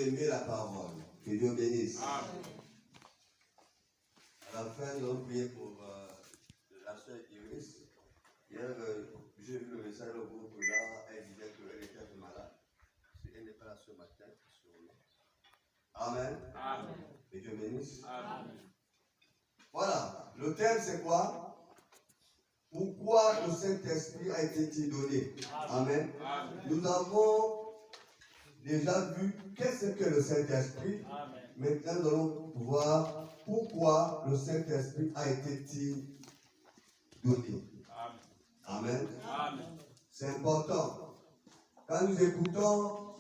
aimer la parole. Que Dieu bénisse. Amen. À la fin, nous allons prier pour la soeur Iris. Hier, j'ai vu le message au groupe là, elle disait qu'elle était un peu malade. Elle n'est pas là ce matin. Amen. Amen. Que Dieu bénisse. Amen. Voilà, le thème c'est quoi? Pourquoi le Saint-Esprit a été donné? Amen. Amen. Nous avons déjà vu qu'est-ce que le Saint-Esprit. Amen. Maintenant, nous allons voir pourquoi le Saint-Esprit a été donné. Amen. Amen. C'est important. Quand nous écoutons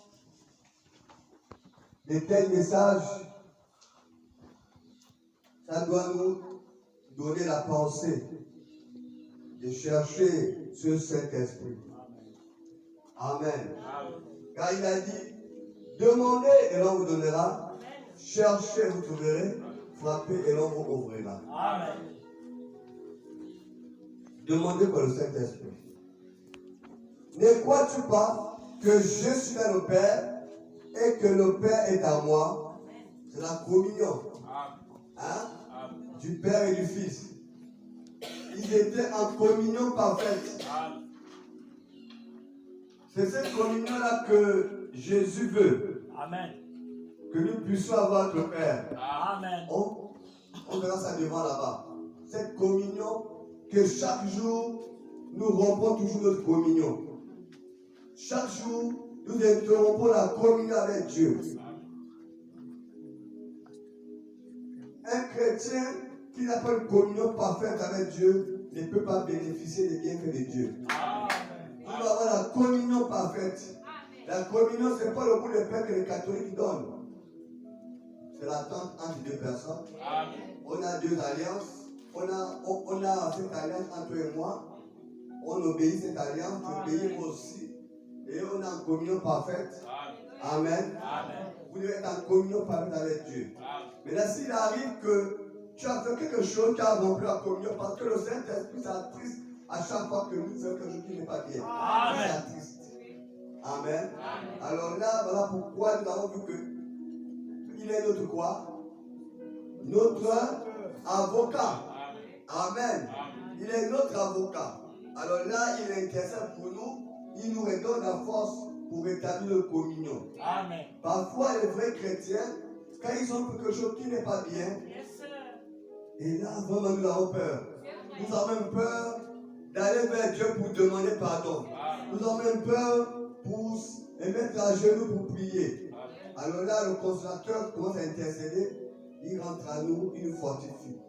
de tels messages, ça doit nous donner la pensée de chercher ce Saint-Esprit. Amen. Car il a dit, demandez et l'on vous donnera, cherchez, vous trouverez, frappez et l'on vous ouvrira. Amen. Demandez pour le Saint-Esprit. Ne crois-tu pas que je suis dans le Père et que le Père est à moi? C'est la communion. Hein? Du Père et du Fils. Ils étaient en communion parfaite. C'est cette communion-là que Jésus veut. Amen. Que nous puissions avoir avec le Père. Amen. On verra ça devant là-bas. Cette communion que chaque jour, nous rompons toujours notre communion. Chaque jour, nous interrompons la communion avec Dieu. Un chrétien qui n'a pas une communion parfaite avec Dieu ne peut pas bénéficier des bienfaits de Dieu. Il doit avoir la communion parfaite. La communion, ce n'est pas le bout de pain que les catholiques donnent. C'est l'attente entre deux personnes. On a deux alliances. On a cette alliance entre eux et moi. On obéit cette alliance. Tu obéis moi aussi. Et on est en communion parfaite. Amen. Vous devez être en communion parfaite avec Dieu. Mais là, s'il arrive que tu as fait quelque chose qui a rompu la communion, parce que le Saint-Esprit s'attriste à chaque fois que nous faisons quelque chose qui n'est pas bien. Il s'attriste. Amen. Alors là, voilà pourquoi nous avons vu qu'il est notre quoi? Notre avocat. Amen. Il est notre avocat. Alors là, il intercède pour nous. Il nous redonne la force pour rétablir la communion. Amen. Parfois, les vrais chrétiens, quand ils ont quelque chose qui n'est pas bien, et là, vraiment, nous avons peur. Nous avons même peur d'aller vers Dieu pour demander pardon. Nous avons même peur pour se mettre à genoux pour prier. Alors là, le consolateur commence à intercéder. Il rentre à nous, il nous fortifie.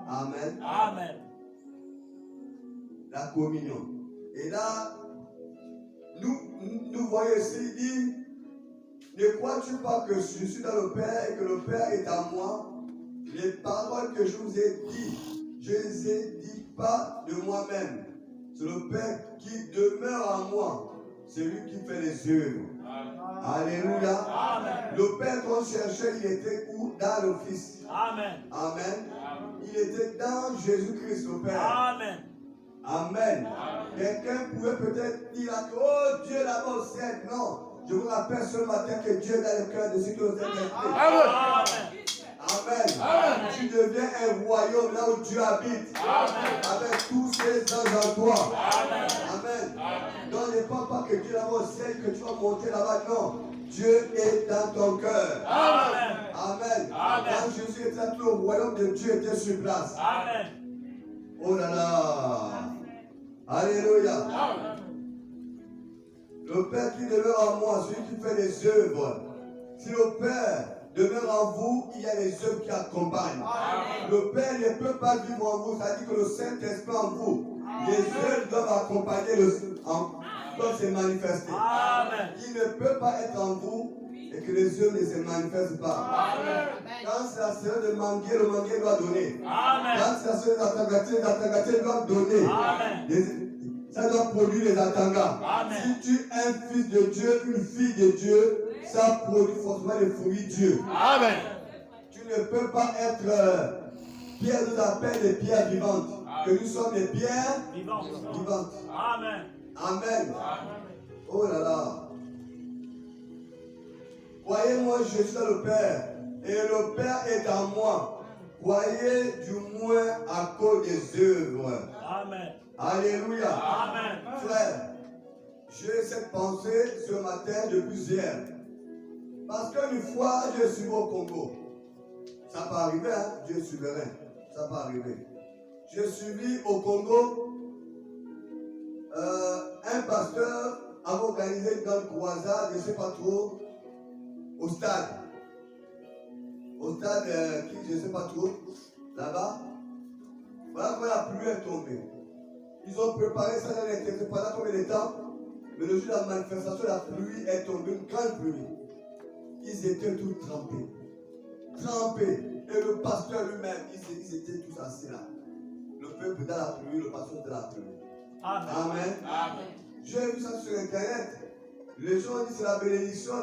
Amen. Amen. La communion. Et là, nous voyons ici, il dit, ne crois-tu pas que je suis dans le Père et que le Père est à moi? Les paroles que je vous ai dites, je ne les ai dites pas de moi-même. C'est le Père qui demeure en moi. C'est lui qui fait les œuvres. Alléluia. Amen. Le Père qu'on cherchait, il était où? Dans le Fils. Amen. Amen. Il était dans Jésus-Christ, le Père. Amen. Amen. Quelqu'un pouvait peut-être dire que, oh Dieu là-bas au ciel. Non. Je vous rappelle ce matin que Dieu est dans le cœur de ceux qui ont été Saint-Esprit. Amen. Amen. Amen. Tu deviens un royaume là où Dieu habite. Amen. Avec tous ses anges en toi. Amen. Amen. Non, ne pense pas que Dieu là-bas au ciel, que tu vas monter là-bas. Non. Dieu est dans ton cœur. Amen. Amen. Amen. Quand Jésus était là, tout le royaume de Dieu était sur place. Amen. Oh là là. Alléluia. Amen. Le Père qui demeure en moi, celui qui fait les œuvres. Si le Père demeure en vous, il y a les œuvres qui accompagnent. Amen. Le Père ne peut pas vivre en vous, ça dit que le Saint-Esprit en vous. Les œuvres doivent accompagner, doivent se manifester. Amen. Il ne peut pas être en vous et que les œuvres ne se manifestent pas. Amen. Quand c'est la sœur de manguer, le manguer doit donner. Amen. Quand c'est la sœur des atangatiers doivent donner. Amen. Ça doit produire les atangas. Amen. Si tu es un fils de Dieu, une fille de Dieu, ça produit forcément les fruits de Dieu. Amen. Tu ne peux pas être pierre, nous appelle des pierres vivantes. Que nous sommes des pierres vivantes. Amen. Amen. Oh là là. Croyez-moi, je suis dans le Père. Et le Père est en moi. Croyez du moins à cause des œuvres. Amen. Alléluia. Amen. Frère, j'ai cette pensée ce matin depuis hier. Parce qu'une fois, je suis au Congo. Ça peut arriver, hein? Dieu est souverain. Ça peut arriver. J'ai suivi au Congo un pasteur a organisé une grande croisade, je ne sais pas trop, au stade. Au stade, je ne sais pas trop, là-bas. Voilà quand la pluie est tombée. Ils ont préparé ça dans l'intérieur pendant combien de temps? Mais le jour de la manifestation, la pluie est tombée, une grande pluie. Ils étaient tous trempés. Trempés. Et le pasteur lui-même, ils étaient tous assis là. Le peuple dans la pluie, le pasteur dans la pluie. Amen. Amen. Amen. J'ai vu ça sur internet. Les gens disent c'est la bénédiction,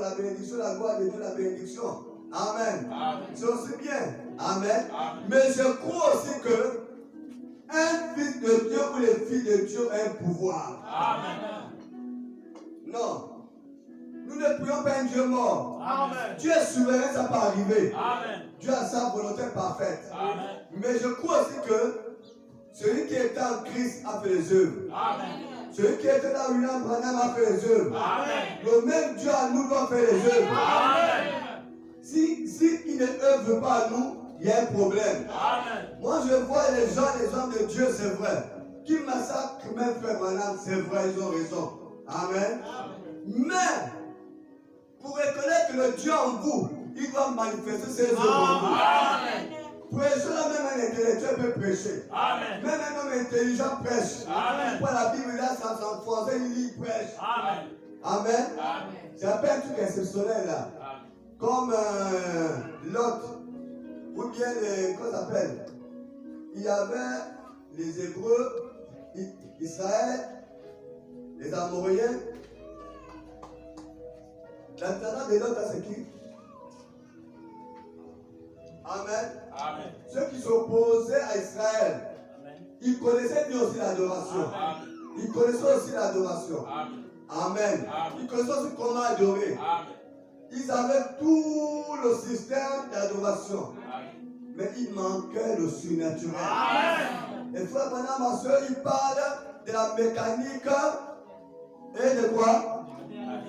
la gloire de Dieu, la bénédiction. Amen. Amen. C'est aussi bien. Amen. Amen. Mais je crois aussi que un fils de Dieu ou les filles de Dieu a un pouvoir. Amen. Non. Nous ne prions pas un Dieu mort. Amen. Dieu est souverain, ça peut arriver. Amen. Dieu a sa volonté parfaite. Amen. Mais je crois aussi que celui qui était en Christ a fait les œuvres. Amen. Celui qui était dans William Branham a fait les œuvres. Amen. Le même Dieu à nous doit faire les œuvres. Amen. Si il ne œuvre pas à nous, il y a un problème. Amen. Moi je vois les gens, les hommes de Dieu, c'est vrai. Qui massacrent même Frère Branham, c'est vrai, ils ont raison. Amen. Mais, pour reconnaître le Dieu en vous, il doit manifester ses œuvres en vous. Amen. Prêcher, même un intellectuel peut prêcher. Amen. Même un homme intelligent prêche. Amen. Pour la Bible, là, ça en français, il lit, il prêche. Amen. Amen. Amen. C'est un peu un truc exceptionnel là. Comme Lot, ou bien comment ça s'appelle? Il y avait les Hébreux, Israël, les Amoréens. L'intendant de Lot, c'est qui? Amen. Amen. Ceux qui s'opposaient à Israël, Amen. ils connaissaient lui aussi l'adoration. Amen. Ils connaissaient aussi l'adoration. Amen. Amen. Amen. Ils connaissaient aussi comment adorer. Amen. Ils avaient tout le système d'adoration. Amen. Mais il manquait le surnaturel. Amen. Et frère, maintenant, ma soeur, il parle de la mécanique et de quoi?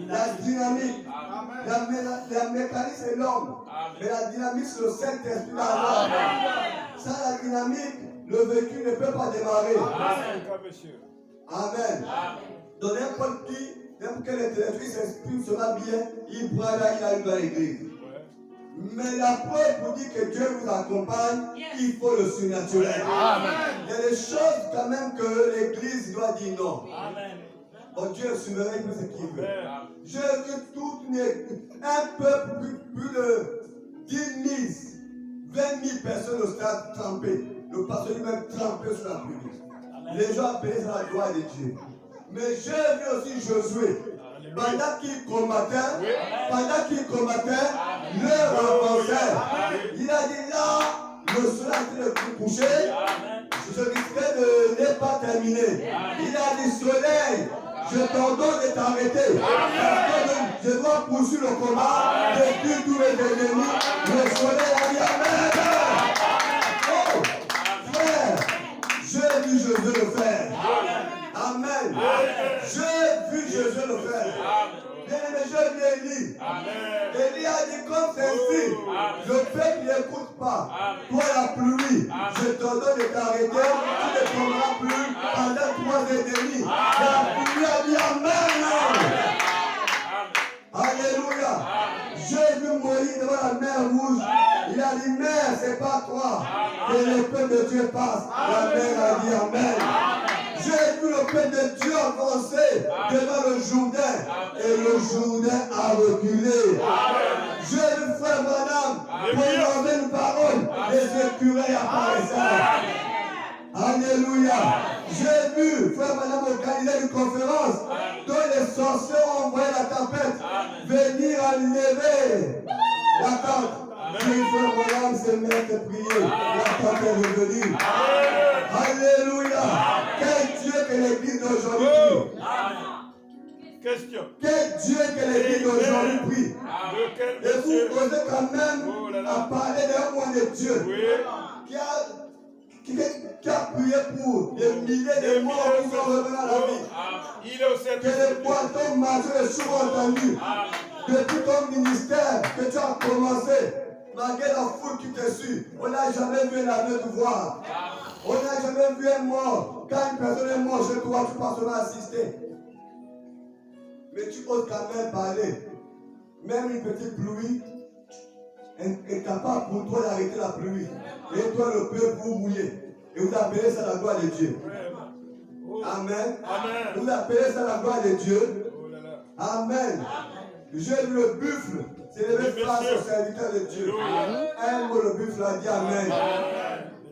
La dynamique. La mécanique, c'est l'homme. Mais la dynamique, c'est le Saint-Esprit dans l'homme. Sans la dynamique, le véhicule ne peut pas démarrer. Amen. Amen. Donc n'importe qui, n'importe quel intellectuel s'exprime sera bien, il pourra là, il arrive dans l'église. Mais la preuve pour dire que Dieu vous accompagne, il faut le surnaturel. Amen. Il y a des choses quand même que l'église doit dire non. Amen. Bon, Dieu est souverain, il fait ce qu'il veut. J'ai vu un peuple, plus de 10 000, 20 000 personnes au stade trempées. Le pasteur lui-même trempé sur la pluie. Les gens appelaient ça la gloire de Dieu. Mais j'ai vu aussi Josué. Pendant qu'il combattait, l'heure avançait. Il a dit là, le soleil est en train de coucher. Je risquais de ne pas terminer. Il a dit soleil, je t'ordonne de t'arrêter. Je dois poursuivre le combat, détruire tous les ennemis. Le soleil a dit amen. Oh, frère, j'ai vu Jésus le faire. Amen. J'ai vu Jésus le faire. Bien aimé, j'ai vu Élie. Élie a dit comme ceci, le peuple n'écoute pas. Toi la pluie, je te donne de t'arrêter, tu ne tomberas plus pendant 3 ans et demi. La pluie a dit amen. Alléluia. J'ai vu Moïse devant la mer rouge. Il a dit, mer, c'est pas toi. Et le peuple de Dieu passe. La mer a dit amen. J'ai vu le peuple de Dieu avancer devant le Jourdain. Et le Jourdain a reculé. J'ai vu frère Branham prononcer une parole. Les écureuils apparaissaient. Alléluia. J'ai vu frère Branham organiser une conférence dont les sorciers ont envoyé la tempête venir enlever la tente. Puis frère Branham se met à prier. La tente est revenue. Alléluia. Quel Dieu que l'église d'aujourd'hui prie. Question. Quel Dieu que l'église d'aujourd'hui prie. lequel, Et vous monsieur? osez quand même Oh là là. à parler d'un moine de Dieu Oui. qui a prié pour des milliers de morts qui sont revenus à la vie. Il est au Que service les de Dieu. poissons marchent les choses entendues. Depuis ton ministère que tu as commencé, malgré la foule qui te suit, on n'a jamais vu un aveugle voir. On n'a jamais vu un mort. Quand une personne est morte chez toi, tu passes seulement assister. Mais tu oses quand même parler. Même une petite pluie est capable pour toi d'arrêter la pluie. Et toi, le peuple, vous mouillez. Et vous appelez ça la gloire de Dieu. Amen. Amen. Vous appelez ça la gloire de Dieu. Oh là là. Amen. J'ai vu le buffle s'élever face au serviteur de Dieu. Un mot, le buffle a dit Amen.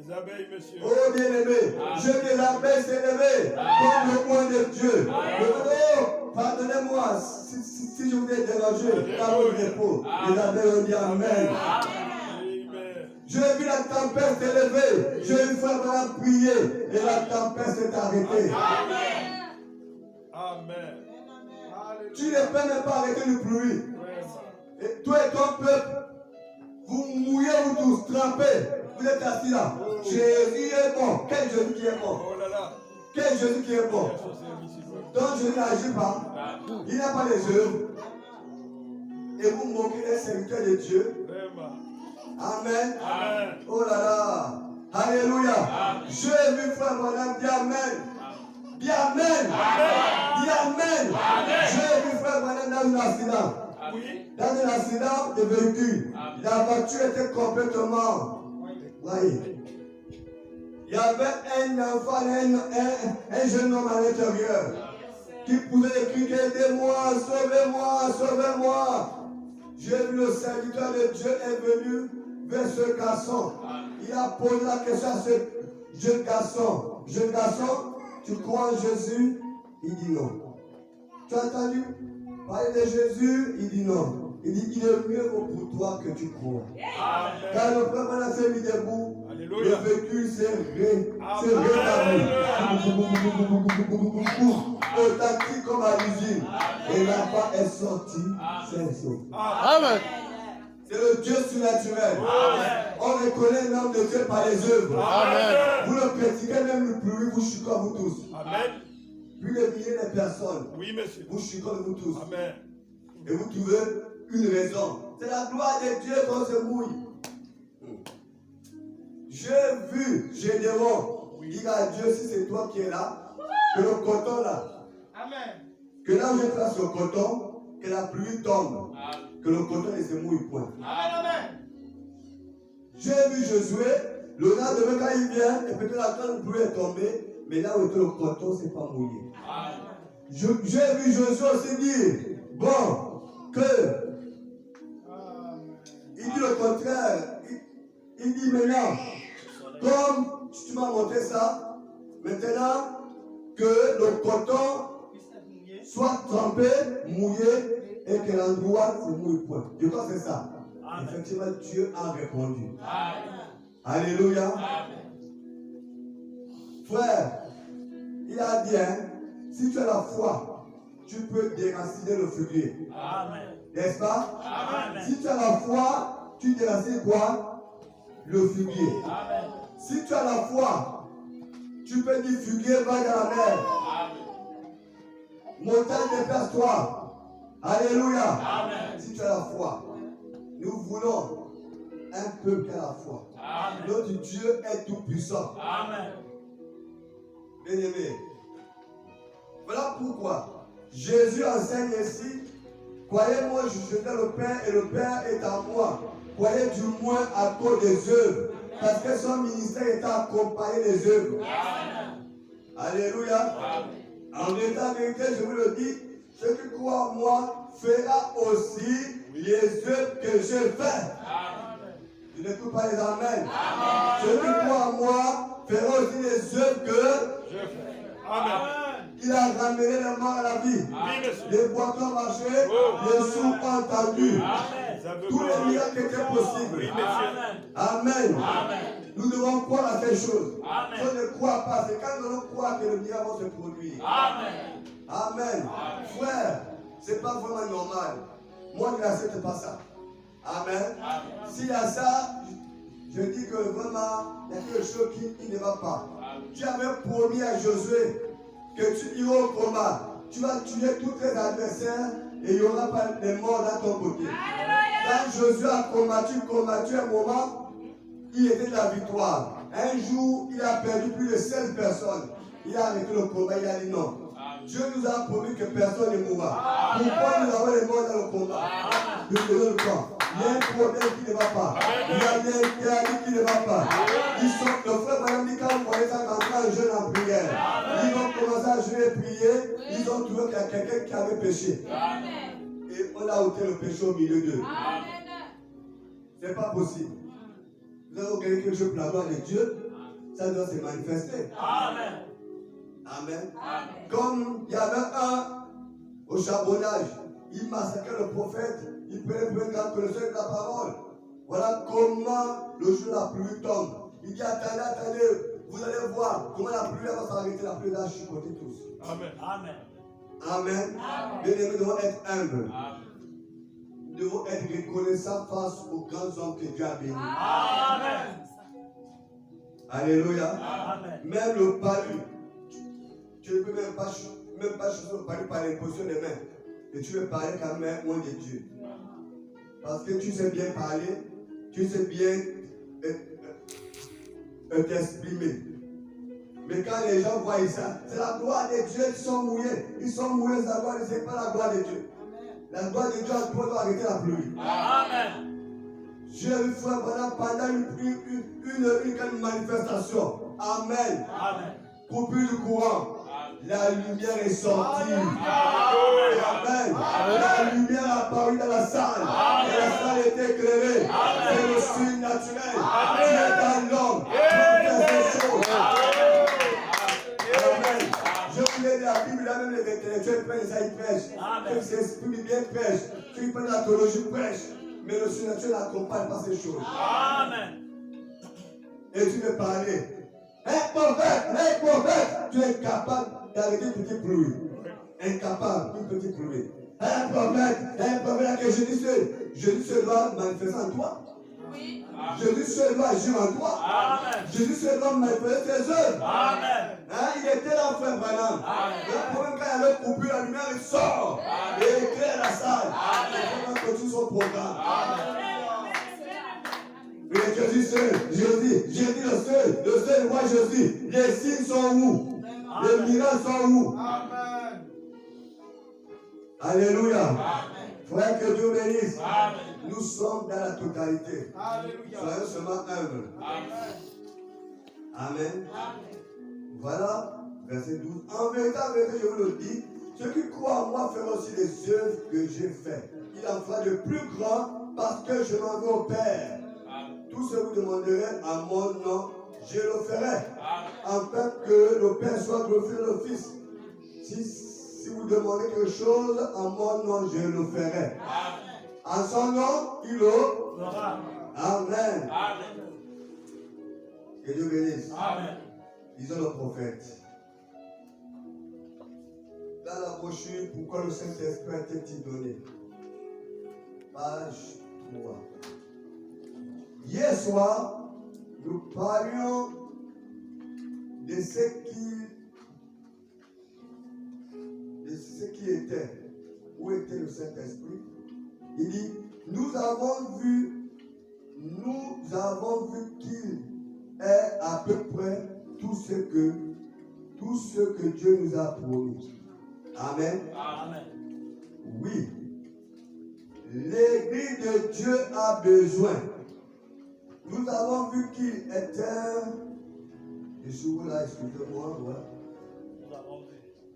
Les abeilles, monsieur. Oh bien-aimé, j'ai vu les abeilles s'élever comme le point de Dieu. Oh, pardonnez-moi si je vous ai dérangé dans votre repos. Les abeilles ont dit Amen. J'ai vu la tempête s'élever. J'ai vu Frère Branham prier et la tempête s'est arrêtée. Amen. Tu ne peux même pas arrêter une pluie. Et toi et ton peuple, vous mouillez, vous tous trempez. Vous êtes assis là. Jésus est bon. Quel Jésus qui est bon? Oh là là. Quel Jésus qui est bon? Donc Jésus n'agit pas. Il n'a pas les œuvres. Et vous moquez les serviteurs de Dieu. Amen. Amen. Oh là là. Alléluia. J'ai vu Frère Branham dire Amen. Dis Amen. Dis Amen. J'ai vu Frère Branham dans un accident. Dans un accident de véhicule. La voiture était complètement. Oui. Il y avait un enfant, un jeune homme à l'intérieur qui pouvait crier aidez-moi, sauvez-moi, sauvez-moi. J'ai vu le serviteur de Dieu est venu vers ce garçon. Il a posé la question à ce jeune garçon. Jeune garçon, tu crois en Jésus? Il dit non. Tu as entendu parler de Jésus? Il dit non. Il dit, il est mieux pour toi que tu crois. Quand le frère m'a fait mis debout, le véhicule s'est rétabli. Authentique comme à l'usine. Et l'enfant est sorti, c'est sauvé. Amen. C'est le Dieu surnaturel. On reconnaît l'homme de Dieu par les œuvres. Amen. Vous le pratiquez même le plus, vous chicote vous tous. Amen. Plus de milliers de personnes. Oui, monsieur. Vous chicote vous tous. Amen. Et vous trouvez une raison. C'est la gloire de Dieu qu'on se mouille. J'ai vu Gédéon dire à Dieu, si c'est toi qui es là, que le coton là, que là où je place le coton, que la pluie tombe, que le coton ne se mouille point. J'ai vu Josué, le lendemain quand il vient, et peut-être la grande pluie est tombée, mais là où était le coton, ne s'est pas mouillé. J'ai vu Josué aussi dire, bon, que il dit le contraire. Il dit maintenant, comme tu m'as montré ça, maintenant que le coton soit trempé, mouillé, et que l'endroit se mouille point. Je crois que c'est ça. Effectivement, Dieu a répondu. Alléluia. Frère, il a dit, hein, si tu as la foi, tu peux déraciner le figuier. N'est-ce pas? Si tu as la foi, tu déracines quoi? Le figuier. Si tu as la foi, tu peux dire figuier, va dans la mer. Montagne, déplace-toi. Alléluia. Si tu as la foi, nous voulons un peuple qui a la foi. Notre Dieu est tout puissant. Bien-aimé. Voilà pourquoi Jésus enseigne ici. Croyez-moi, je suis dans le Père et le Père est en moi. Croyez du moins à cause des œuvres. Parce que son ministère est accompagné des œuvres. Alléluia. En état de vérité, je vous le dis, celui qui croit en moi fera aussi les œuvres que je fais. Je n'écoute pas les amens. Celui qui croit en moi fera aussi les œuvres que je fais. Amen. Il a ramené les morts à la vie. Les boitons marchaient, les sourds ont entendu. Tous les miracles étaient possibles. Amen. Nous devons croire à ces choses. Si on ne croit pas, c'est quand nous allons croire que le miracle va se produire. Amen. Frère, ce n'est pas vraiment normal. moi je n'accepte pas ça. Amen. S'il y a ça, je dis que vraiment, il y a quelque chose qui ne va pas. Tu avais promis à Josué que tu iras au combat. Tu vas tuer tous tes adversaires et il n'y aura pas de morts dans ton côté. Quand Josué a combattu un moment, il était de la victoire. Un jour, il a perdu plus de 16 personnes. Il a arrêté le combat, il a dit non. Dieu nous a promis que personne ne mourra. Pourquoi nous avons les morts dans le combat? Nous faisons le camp. Il y a un problème qui ne va pas. Il y a un interdit qui ne va pas. Le frère Madame dit quand vous voyez ça rentrer en jeûne en prière, ils ont commencé à jeûner et prier, ils ont trouvé qu'il y a quelqu'un qui avait péché. Et on a ôté le péché au milieu d'eux. Ce n'est pas possible. Vous avez regardé quelque chose pour la gloire de Dieu, ça doit se manifester. Amen. Amen. Comme il y avait un au charbonnage, il massacrait le prophète, il prenait pour une grande connaissance de la parole. Voilà comment le jour la pluie tombe. Il dit attendez, vous allez voir comment la pluie va s'arrêter, la pluie va chicoter tous. Amen. Amen. Amen. Bien-aimés, nous devons être humbles. Nous devons être reconnaissants face aux grands hommes que Dieu a bénis. Amen. Alléluia. Amen. Même le palu, tu ne peux même pas choisir le palu par l'imposition des mains. Et tu veux parler quand même au nom de Dieu. Parce que tu sais bien parler, tu sais bien t'exprimer. Mais quand les gens voient ça, c'est la gloire de Dieu, ils sont mouillés. Ils sont mouillés, c'est la gloire de Dieu, c'est pas la gloire de Dieu. La gloire de Dieu a pour doit arrêter la pluie. Amen. J'ai vu frère pendant une grande manifestation. Amen. Amen. Coupure du courant. La lumière est sortie. Amen. La lumière a apparu dans la salle. Et la salle est éclairée. C'est le signe naturel. Dieu est dans l'homme. Toutes ces choses. Amen. Je vous l'ai dit, la Bible, là même les intellectuels prennent ça, ils prêchent. Ceux qui s'expriment bien prêchent. Ceux qui prennent la théologie prêchent. Mais le surnaturel n'accompagne pas ces choses. Amen. Et tu veux parler. Un prophète, tu es capable d'arrêter une petite pluie. Incapable, une petite pluie. Un prophète que Jésus se doit manifester en toi. Oui. Jésus se doit agir en toi. Amen. Jésus se doit manifester ses œuvres. Amen. Il était là, frère Branham. Le problème, quand il y avait coupure, la lumière il sort. Amen. Et il éclaire la salle. Il faut continuer son programme. Amen. Mais Jésus seul, Jésus le seul roi Jésus. Les signes sont où? Les miracles sont où? Amen. Alléluia. Amen. Frère, que Dieu bénisse. Amen. Nous sommes dans la totalité. Alléluia. Soyons seulement humbles. Amen. Amen. Amen. Voilà, verset 12. En vérité, je vous le dis, ceux qui croient en moi feront aussi les œuvres que j'ai faites. Il en fera de plus grands parce que je m'en vais au Père. Tout ce que vous demanderez à mon nom, je le ferai. Afin que le Père soit glorifié le Fils. Si vous demandez quelque chose en mon nom, je le ferai. En son nom, il le fera. Amen. Que Dieu bénisse. Amen. Disons le prophète. Dans la brochure, pourquoi le Saint-Esprit a-t-il donné? Page 3. Hier soir, nous parlions de ce qui était. Où était le Saint-Esprit? Il dit, nous avons vu qu'il est à peu près tout ce que Dieu nous a promis. Amen. Amen. Oui. L'Église de Dieu a besoin. Nous avons vu qu'il était. Je suis là, excusez-moi.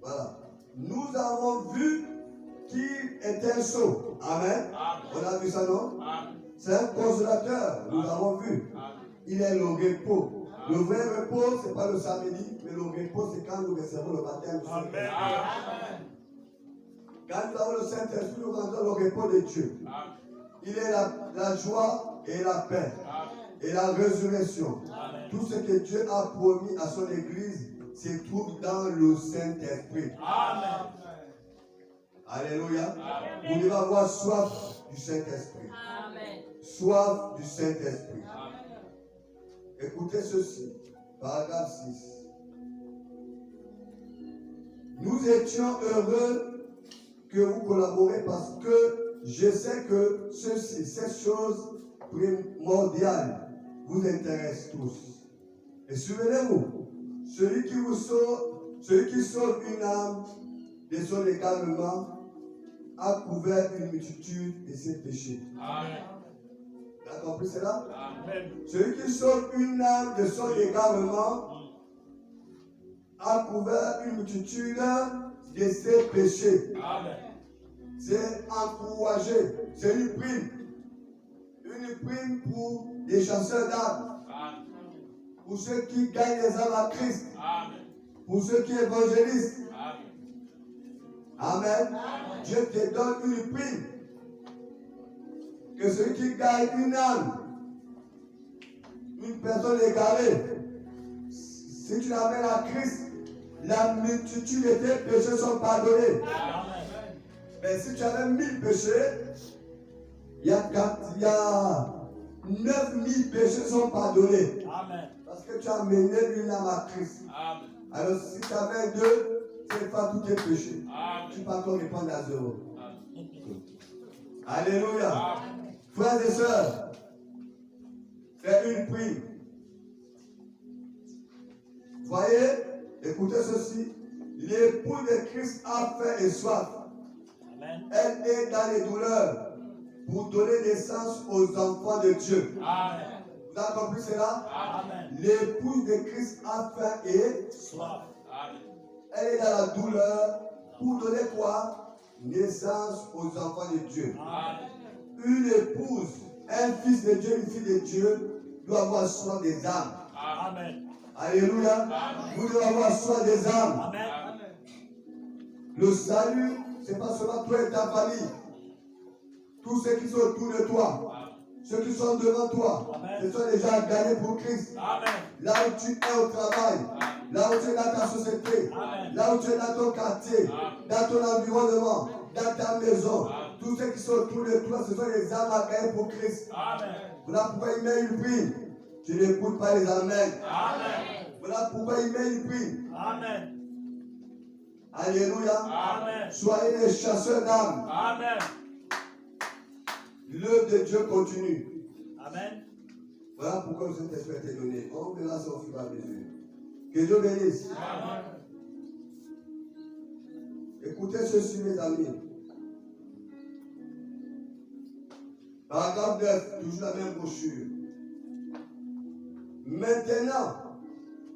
Voilà. Nous avons vu qu'il était sot. Amen. On a vu ça, non? C'est un consolateur. Nous avons vu. Il est le repos. Le vrai repos, ce n'est pas le samedi, mais le repos, c'est quand nous recevons le baptême du Saint-Esprit. Quand nous avons le Saint-Esprit, nous avons le repos de Dieu. Il est la joie et la paix. Et la résurrection. Amen. Tout ce que Dieu a promis à son Église se trouve dans le Saint-Esprit. Amen. Alléluia. Vous devez avoir soif du Saint-Esprit. Soif du Saint-Esprit. Écoutez ceci. Paragraphe 6. Nous étions heureux que vous collaborez parce que je sais que ces choses primordiales vous intéressent tous. Et souvenez-vous, celui qui sauve une âme de son égarement a couvert une multitude de ses péchés. Amen. Vous avez compris cela? Amen. Celui qui sauve une âme de son égarement a couvert une multitude de ses péchés. Amen. C'est encouragé. C'est une prime. Une prime pour les chasseurs d'âmes. Pour ceux qui gagnent les âmes à Christ. Amen. Pour ceux qui évangélisent. Amen. Amen. Dieu te donne une prime. Que celui qui gagne une âme, une personne égarée, si tu l'amènes à Christ, la multitude de tes péchés sont pardonnés. Amen. Mais si tu avais 1000 péchés, il y a 9000 péchés sont pardonnés. Amen. Parce que tu as mené une âme à Christ. Amen. Alors si tu avais 2, c'est pas tous tes péchés. Amen. Tu peux encore répondre à 0. Amen. Alléluia. Amen. Frères et sœurs, c'est une prime. Voyez, écoutez ceci. L'époux de Christ a faim et soif. Amen. Elle est dans les douleurs pour donner naissance aux enfants de Dieu. Amen. Vous avez compris cela? Amen. L'épouse de Christ a faim et Soif. Amen. elle est dans la douleur pour donner quoi? Naissance aux enfants de Dieu. Amen. Une épouse, un fils de Dieu, une fille de Dieu doit avoir soin des âmes. Amen. Alléluia. Vous devez avoir soin des âmes. Amen. Le salut, ce n'est pas seulement toi et ta famille. Tous ceux qui sont autour de toi, ceux qui sont devant toi, ce sont des gens gagnés pour Christ. Amen. Là où tu es au travail, là où tu es dans ta société, là où tu es dans ton quartier, dans ton environnement, dans ta maison, tous ceux qui sont autour de toi, ce sont des âmes à gagner pour Christ. Amen. Voilà pourquoi il met une prime. Tu n'écoutes pas les amens. Amen. Voilà pourquoi il met une prime. Amen. Alléluia. Amen. Soyez des chasseurs d'âmes. Amen. L'œuvre de Dieu continue. Amen. Voilà pourquoi le Saint-Esprit a été donné. On verra ça au fur et à mesure. Que Dieu bénisse. Amen. Écoutez ceci, mes amis. Paragraphe 9, toujours la même brochure. Maintenant,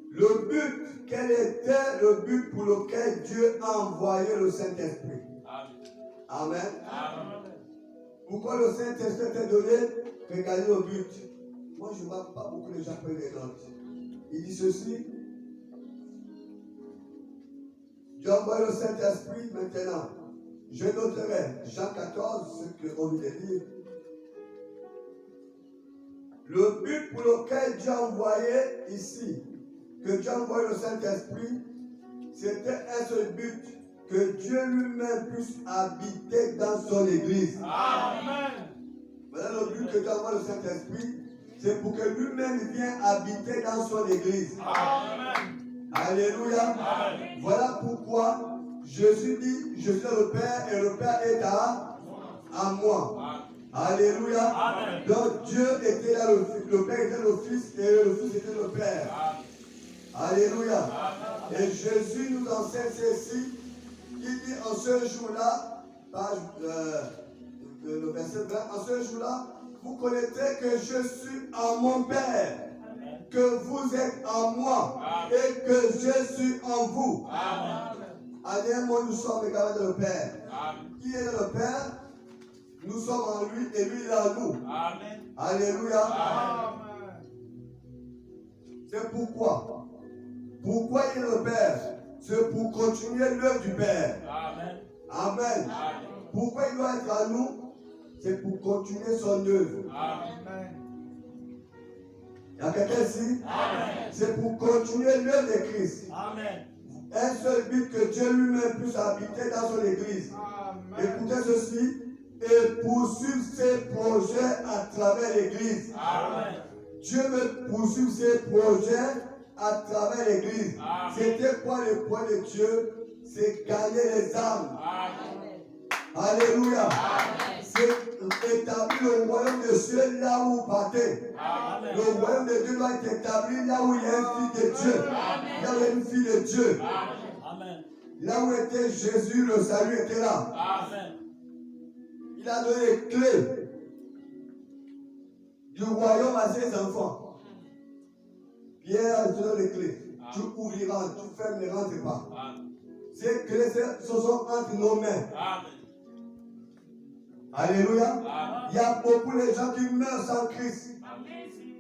le but, quel était le but pour lequel Dieu a envoyé le Saint-Esprit? Amen. Amen. Pourquoi le Saint-Esprit était donné? Regardez le but. Moi, je ne vois pas beaucoup les gens prennent les notes. Il dit ceci. Dieu a envoyé le Saint-Esprit maintenant. Je noterai Jean 14, ce qu'on vient de lire. Le but pour lequel Dieu a envoyé ici, que Dieu a envoyé le Saint-Esprit, c'était un seul but, que Dieu lui-même puisse habiter dans son Église. Amen. Voilà le but que Dieu a envoyé le Saint-Esprit, c'est pour que lui-même vienne habiter dans son Église. Amen. Alléluia. Amen. Voilà pourquoi Jésus dit, je suis le Père et le Père est à moi. Alléluia. Amen. Donc Dieu était là, le Père était le Fils et le Fils était le Père. Alléluia. Et Jésus nous enseigne ceci. Il dit en ce jour-là, page le verset 20, en ce jour-là, vous connaîtrez que je suis en mon Père, que vous êtes en moi et que je suis en vous. Amen. Moi, nous sommes également dans le Père. Qui est dans le Père? Nous sommes en lui et lui il est en nous. Amen. Alléluia. Amen. C'est pourquoi. Pourquoi il est le Père? C'est pour continuer l'œuvre du Père. Amen. Amen. Amen. Pourquoi il doit être à nous? C'est pour continuer son œuvre. Amen. Il y a quelqu'un ici? Amen. C'est pour continuer l'œuvre de Christ. Amen. Un seul but, que Dieu lui-même puisse habiter dans son église. Écoutez ceci. Et poursuivre ses projets à travers l'Église. Amen. Dieu veut poursuivre ses projets à travers l'Église. C'était quoi le point de Dieu? C'est gagner les âmes. Amen. Alléluia. C'est établir le royaume de Dieu là où vous partez. Amen. Le royaume de Dieu doit être établi là où il y a une fille de Dieu. Là où il y a une fille de Dieu. Amen. Là où était Jésus, le salut était là. Amen. Il a donné les clés du royaume à ses enfants. Pierre, je te donne les clés. Tu ouvriras, tu fermes, ne rentres pas. Ces clés, ce sont entre nos mains. Alléluia. Il y a beaucoup de gens qui meurent sans Christ.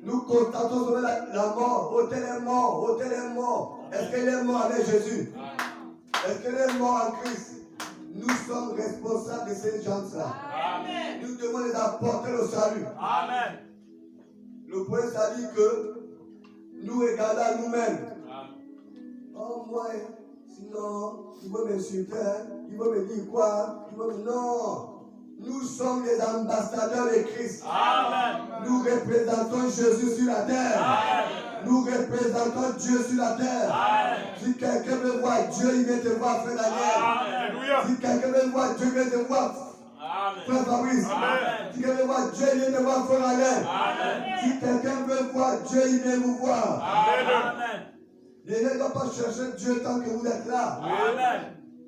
Nous constatons sur la mort. Autel est mort, autel est mort. Est-ce qu'elle est morte avec Jésus? Est-ce qu'elle est morte en Christ? Nous sommes responsables de ces gens-là. Nous devons les apporter au salut. Amen. Le point, ça dit que nous regardons à nous-mêmes. Oh, moi, sinon, il va m'insulter, il va me dire quoi? Non. Nous sommes les ambassadeurs de Christ. Amen. Nous représentons Jésus sur la terre. Amen. Nous représentons Dieu sur la terre. Amen. Si quelqu'un veut voir Dieu, il vient te voir, frère Daniel. Alléluia. Si quelqu'un veut voir Dieu, il vient te voir, frère Fabrice. Amen. Si quelqu'un veut voir Dieu, il vient te voir, frère Alain. Amen. Si quelqu'un veut voir Dieu, il vient vous voir. Amen. Les gens ne doivent pas chercher Dieu tant que vous êtes là. Amen.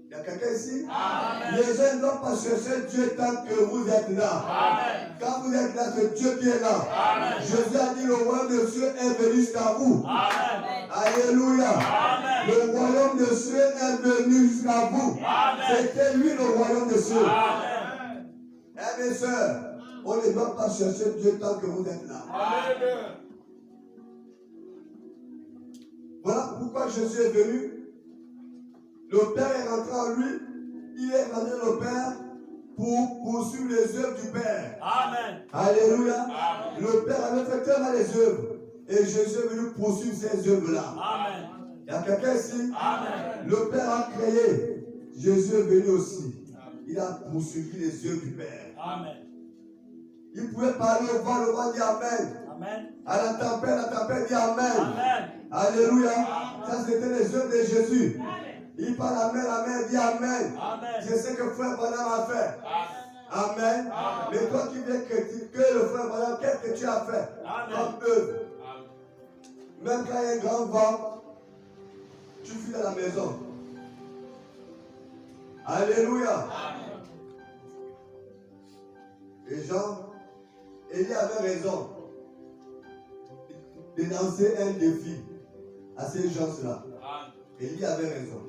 Il y a quelqu'un ici? Amen. Les gens ne doivent pas chercher Dieu tant que vous êtes là. Amen. Quand vous êtes là, c'est Dieu qui est là. Amen. Jésus a dit, le royaume de Dieu est venu jusqu'à vous. Amen. Alléluia. Amen. Le royaume de Dieu est venu jusqu'à vous. Amen. C'était lui le royaume de Dieu. Amen. Eh mes soeurs, on ne doit pas chercher Dieu tant que vous êtes là. Amen. Voilà pourquoi Jésus est venu. Le Père est rentré en lui. Il est rentré le Père pour poursuivre les œuvres du Père. Amen. Alléluia. Amen. Le Père avait fait tellement les œuvres. Et Jésus est venu poursuivre ces œuvres-là. Amen. Il y a quelqu'un ici. Amen. Le Père a créé. Jésus est venu aussi. Il a poursuivi les œuvres du Père. Amen. Il pouvait parler au vent, le vent dit Amen. Amen. À la tempête dit Amen. Amen. Alléluia. Ça, c'était les œuvres de Jésus. Amen. Il parle Amen, Amen, dit Amen. Amen. C'est ce que frère Branham a fait. Amen. Amen. Mais toi qui viens critiquer le frère Branham, qu'est-ce que tu as fait comme œuvre? Même quand il y a un grand vent, tu fuis dans la maison. Alléluia. Et Jean, Élie avait raison de lancer un défi à ces gens-là. Élie avait raison.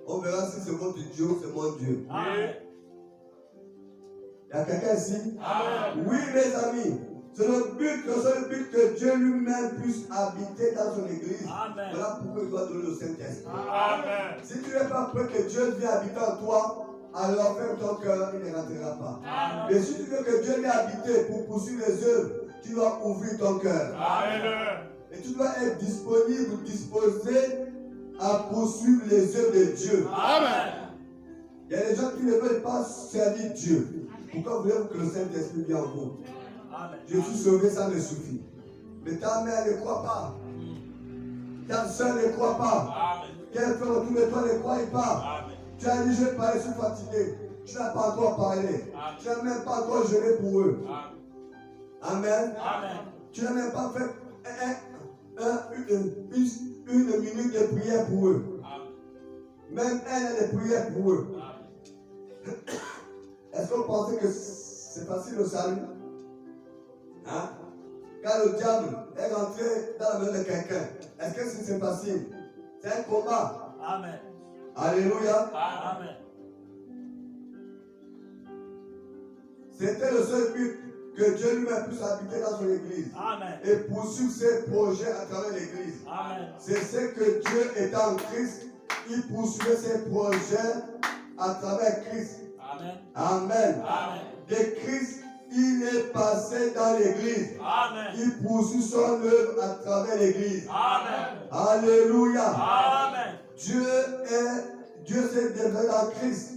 On verra si c'est votre Dieu ou c'est mon Dieu. Amen. Il y a quelqu'un ici? Amen. Oui, mes amis. C'est le but que Dieu lui-même puisse habiter dans son église. Amen. Voilà pourquoi il doit donner le Saint-Esprit. Amen. Si tu n'es pas prêt que Dieu vienne habiter en toi, alors ferme ton cœur, il ne rentrera pas. Amen. Mais si tu veux que Dieu vienne habiter pour poursuivre les œuvres, tu dois ouvrir ton cœur. Amen. Et tu dois être disponible, disposé à poursuivre les œuvres de Dieu. Amen. Il y a des gens qui ne veulent pas servir Dieu. Pourquoi voulez-vous que le Saint-Esprit vienne en vous? Amen. Je suis sauvé, ça ne suffit. Mais ta mère ne croit pas. Ta soeur ne croit pas. Amen. Quel frère autour de toi ne croit pas. Amen. Tu as dit, je vais parler, je suis fatigué. Tu n'as pas encore parlé. Tu n'as même pas encore jeûné pour eux. Amen. Amen. Tu n'as même pas fait une minute de prière pour eux. Même un an de prière pour eux. Est-ce que vous pensez que c'est facile le salut? Hein? Quand le diable est rentré dans la main de quelqu'un, est-ce que c'est facile? C'est un combat. Amen. Alléluia. Amen. C'était le seul but que Dieu lui-même puisse habiter dans son église. Amen. Et poursuivre ses projets à travers l'église. Amen. C'est ce que Dieu est en Christ. Il poursuivait ses projets à travers Christ. Amen. Amen. Amen. De Christ, il est passé dans l'église. Amen. Il poursuit son œuvre à travers l'église. Amen. Alléluia. Amen. Dieu s'est développé dans Christ.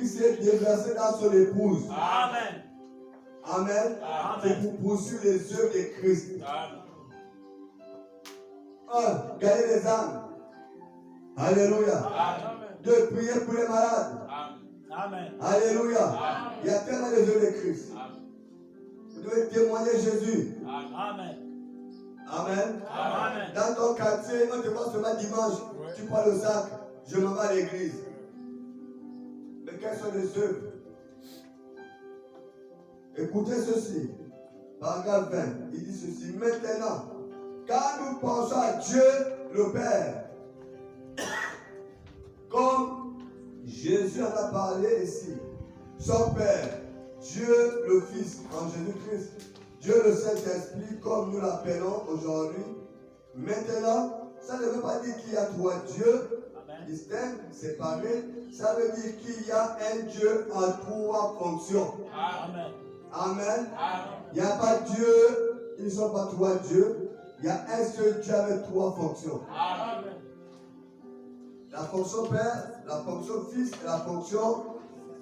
Christ s'est déversé dans son épouse. Amen. Amen. C'est pour poursuivre les œuvres de Christ. Un, gagner les âmes. Alléluia. Deux, prier pour les malades. Amen. Alléluia. Il y a tellement les œuvres de Christ. Vous devez témoigner Jésus. Amen. Amen. Amen. Dans ton quartier, on te voit seulement dimanche. Tu prends le sac, je m'en vais à l'église. Mais quelles sont les œuvres? Écoutez ceci. Paragraphe 20. Il dit ceci. Maintenant, quand nous pensons à Dieu le Père, comme Jésus en a parlé ici, son Père, Dieu le Fils en Jésus-Christ, Dieu le Saint-Esprit, comme nous l'appelons aujourd'hui. Maintenant, ça ne veut pas dire qu'il y a trois dieux distincts, séparés. Ça veut dire qu'il y a un Dieu en trois fonctions. Amen. Amen. Il n'y a pas Dieu, ils ne sont pas trois dieux. Il y a un seul Dieu avec trois fonctions. Amen. La fonction Père, la fonction Fils et la fonction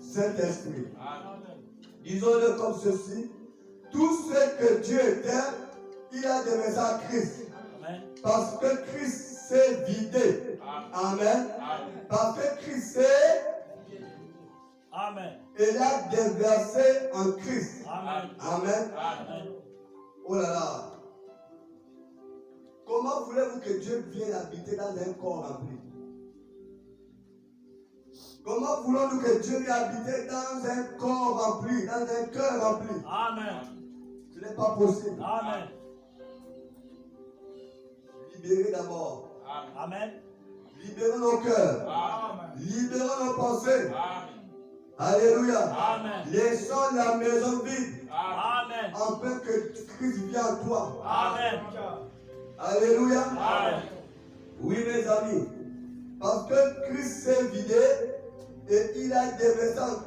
Saint-Esprit. Disons-le comme ceci. Tout ce que Dieu était, il a déversé à Christ. Amen. Parce que Christ s'est vidé. Amen. Parce que Christ s'est, Amen. il a déversé en Christ. Amen. Amen. Amen. Oh là là. Comment voulez-vous que Dieu vienne habiter dans un corps rempli? Comment voulons-nous que Dieu vienne habiter dans un corps rempli, dans un cœur rempli? Amen. Ce n'est pas possible. Amen. Libérez d'abord. Amen. Libérons nos cœurs. Amen. Libérons nos pensées. Alléluia. Amen. Laissons la maison vide. Amen. Afin que Christ vienne en toi. Amen. Alléluia. Amen. Oui, mes amis. Parce que Christ s'est vidé et il a déversé en